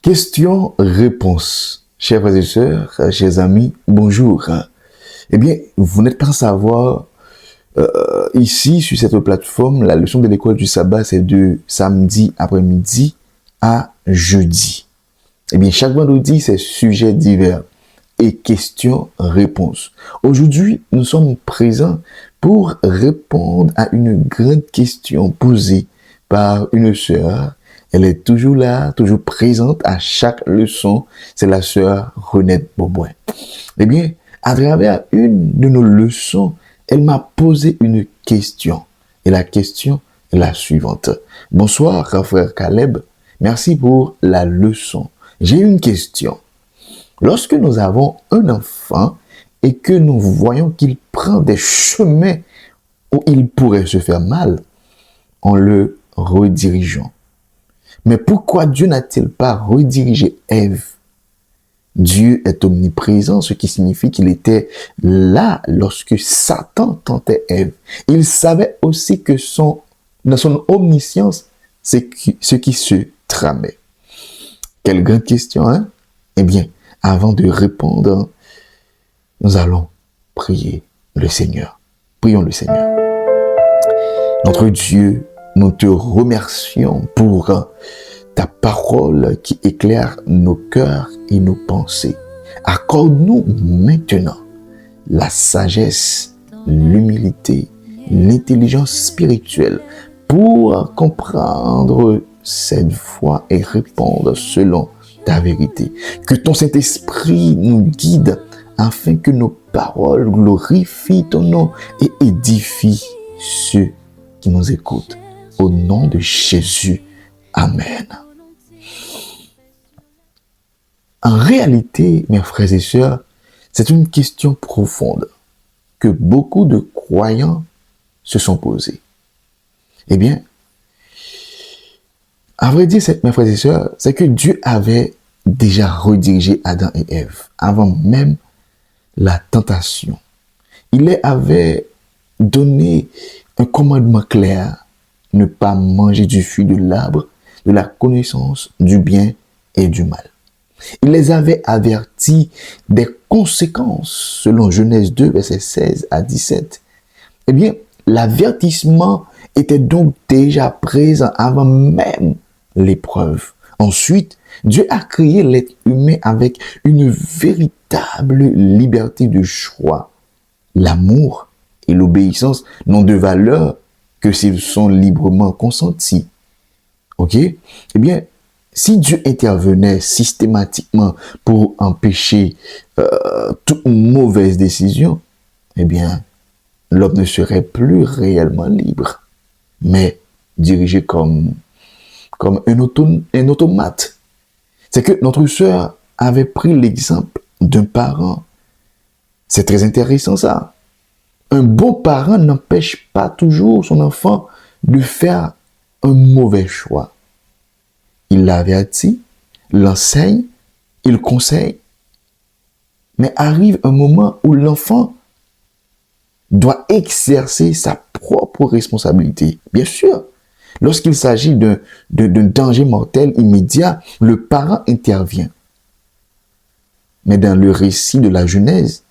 Question-réponse. Chers frères et sœurs, chers amis, bonjour. Eh bien, vous n'êtes pas sans savoir, ici, sur cette plateforme, la leçon de l'école du sabbat, c'est de samedi après-midi à jeudi. Eh bien, chaque vendredi, c'est sujets divers et questions-réponses. Aujourd'hui, nous sommes présents pour répondre à une grande question posée par une sœur. Elle est toujours là, toujours présente à chaque leçon. C'est la sœur Renette Beauboin. Eh bien, à travers une de nos leçons, elle m'a posé une question. Et la question est la suivante. Bonsoir, frère Caleb. Merci pour la leçon. J'ai une question. Lorsque nous avons un enfant et que nous voyons qu'il prend des chemins où il pourrait se faire mal, en le redirigeant. Mais pourquoi Dieu n'a-t-il pas redirigé Ève? Dieu est omniprésent, ce qui signifie qu'il était là lorsque Satan tentait Ève. Il savait aussi que dans son omniscience, c'est ce qui se tramait. Quelle grande question, hein? Eh bien, avant de répondre, nous allons prier le Seigneur. Prions le Seigneur. Notre Dieu, nous te remercions pour ta parole qui éclaire nos cœurs et nos pensées. Accorde-nous maintenant la sagesse, l'humilité, l'intelligence spirituelle pour comprendre cette voie et répondre selon ta vérité. Que ton Saint-Esprit nous guide afin que nos paroles glorifient ton nom et édifient ceux qui nous écoutent. Au nom de Jésus. Amen. En réalité, mes frères et sœurs, c'est une question profonde que beaucoup de croyants se sont posées. Eh bien, à vrai dire, mes frères et sœurs, c'est que Dieu avait déjà redirigé Adam et Ève avant même la tentation. Il leur avait donné un commandement clair, ne pas manger du fruit de l'arbre de la connaissance du bien et du mal. Il les avait avertis des conséquences selon Genèse 2, versets 16 à 17. Eh bien, l'avertissement était donc déjà présent avant même l'épreuve. Ensuite, Dieu a créé l'être humain avec une véritable liberté de choix. L'amour et l'obéissance n'ont de valeur que s'ils sont librement consentis. Ok? Eh bien, si Dieu intervenait systématiquement pour empêcher toute mauvaise décision, eh bien, l'homme ne serait plus réellement libre, mais dirigé comme un automate. C'est que notre sœur avait pris l'exemple d'un parent. C'est très intéressant ça. Un bon parent n'empêche pas toujours son enfant de faire un mauvais choix. Il l'avertit, l'enseigne, il conseille. Mais arrive un moment où l'enfant doit exercer sa propre responsabilité. Bien sûr, lorsqu'il s'agit d'un danger mortel immédiat, le parent intervient. Mais dans le récit de la Genèse,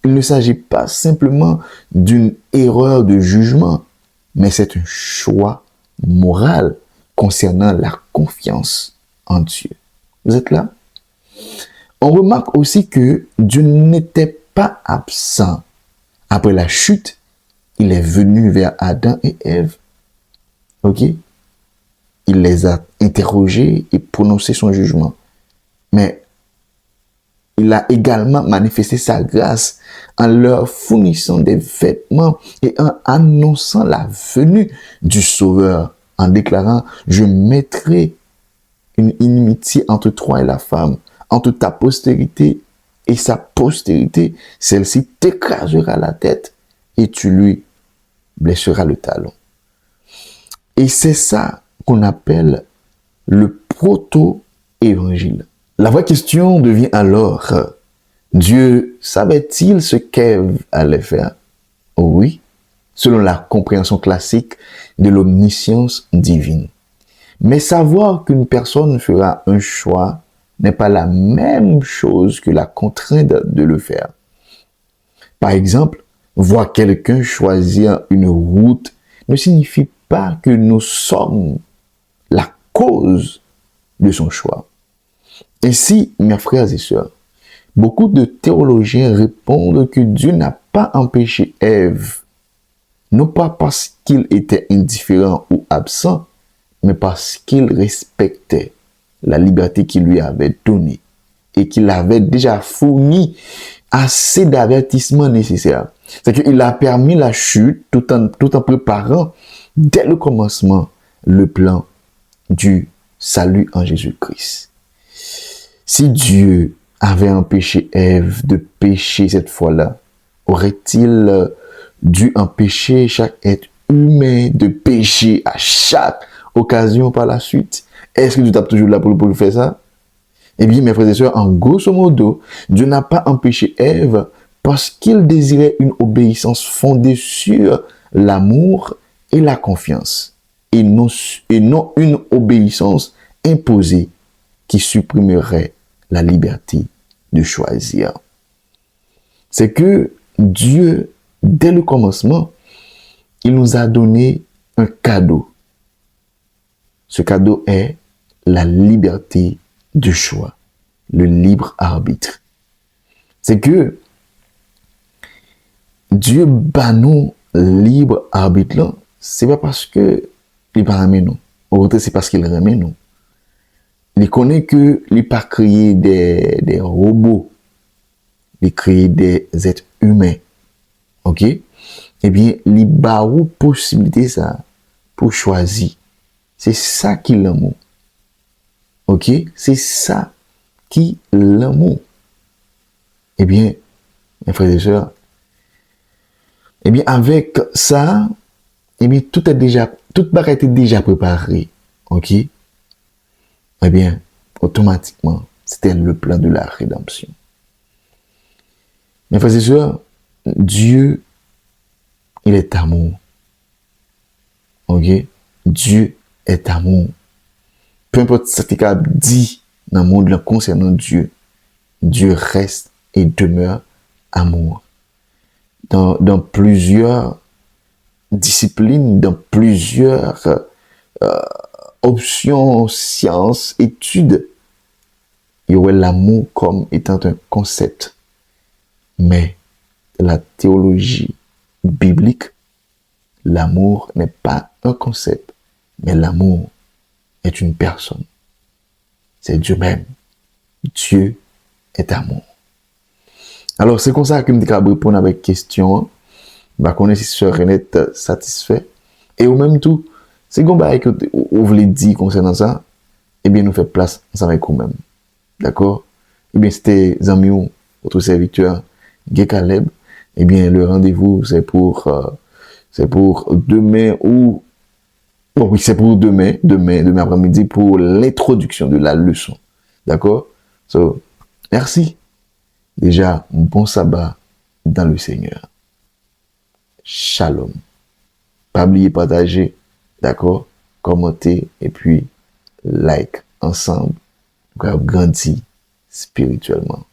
il ne s'agit pas simplement d'une erreur de jugement, mais c'est un choix moral concernant la confiance en Dieu. Vous êtes là? On remarque aussi que Dieu n'était pas absent. Après la chute, il est venu vers Adam et Ève. Ok? Il les a interrogés et prononcé son jugement. Mais il a également manifesté sa grâce en leur fournissant des vêtements et en annonçant la venue du Sauveur, en déclarant « Je mettrai une inimitié entre toi et la femme, entre ta postérité et sa postérité. Celle-ci t'écrasera la tête et tu lui blesseras le talon. » Et c'est ça qu'on appelle le proto-évangile. La vraie question devient alors, Dieu savait-il ce qu'Ève allait faire? Oui, selon la compréhension classique de l'omniscience divine. Mais savoir qu'une personne fera un choix n'est pas la même chose que la contrainte de le faire. Par exemple, voir quelqu'un choisir une route ne signifie pas que nous sommes la cause de son choix. Ainsi, mes frères et sœurs, beaucoup de théologiens répondent que Dieu n'a pas empêché Ève, non pas parce qu'il était indifférent ou absent, mais parce qu'il respectait la liberté qu'il lui avait donnée et qu'il avait déjà fourni assez d'avertissements nécessaires. C'est qu'il a permis la chute tout en préparant dès le commencement le plan du salut en Jésus-Christ. Si Dieu avait empêché Ève de pécher cette fois-là, aurait-il dû empêcher chaque être humain de pécher à chaque occasion par la suite? Est-ce que Dieu tape toujours là pour faire ça? Eh bien, mes frères et sœurs, en grosso modo, Dieu n'a pas empêché Ève parce qu'il désirait une obéissance fondée sur l'amour et la confiance, et non une obéissance imposée qui supprimerait la liberté de choisir. C'est que Dieu, dès le commencement, il nous a donné un cadeau. Ce cadeau est la liberté de choix, le libre arbitre. C'est que Dieu bat nous libre arbitre là, c'est pas parce que il pas aimé nous. Au contraire, c'est parce qu'il aime nous. Il connaît que il pas créé des robots, il crée des êtres humains. OK? Eh bien, il bat une possibilité ça pour choisir. C'est ça qui l'amour. OK? C'est ça qui l'amour. Eh bien, mes frères et sœurs, eh bien, avec ça, eh bien, tout est déjà préparé. OK? Eh bien, automatiquement, c'était le plan de la rédemption. Mes frères et sœurs, Dieu, il est amour. OK? Dieu est amour. Peu importe ce qu'il a dit dans le monde concernant Dieu, Dieu reste et demeure amour. Dans plusieurs disciplines, dans plusieurs options, sciences, études, il y aurait l'amour comme étant un concept. Mais dans la théologie biblique, l'amour n'est pas un concept, mais l'amour est une personne. C'est Dieu même. Dieu est amour. Alors, c'est comme ça que je me répondre avec question. Je connais si Sœur Renette satisfait. Et au même tout, c'est comme ça que vous voulez dire concernant ça, eh bien, nous fait place ensemble avec vous-même. D'accord? Eh bien, c'était Zamiou, votre serviteur, Guy Caleb. Eh bien, le rendez-vous, c'est pour demain ou, bon, oui, c'est pour demain après-midi pour l'introduction de la leçon. D'accord? So, merci. Déjà, bon sabbat dans le Seigneur. Shalom. Pas oublier partager, d'accord? Commenter et puis like ensemble. Grandir spirituellement.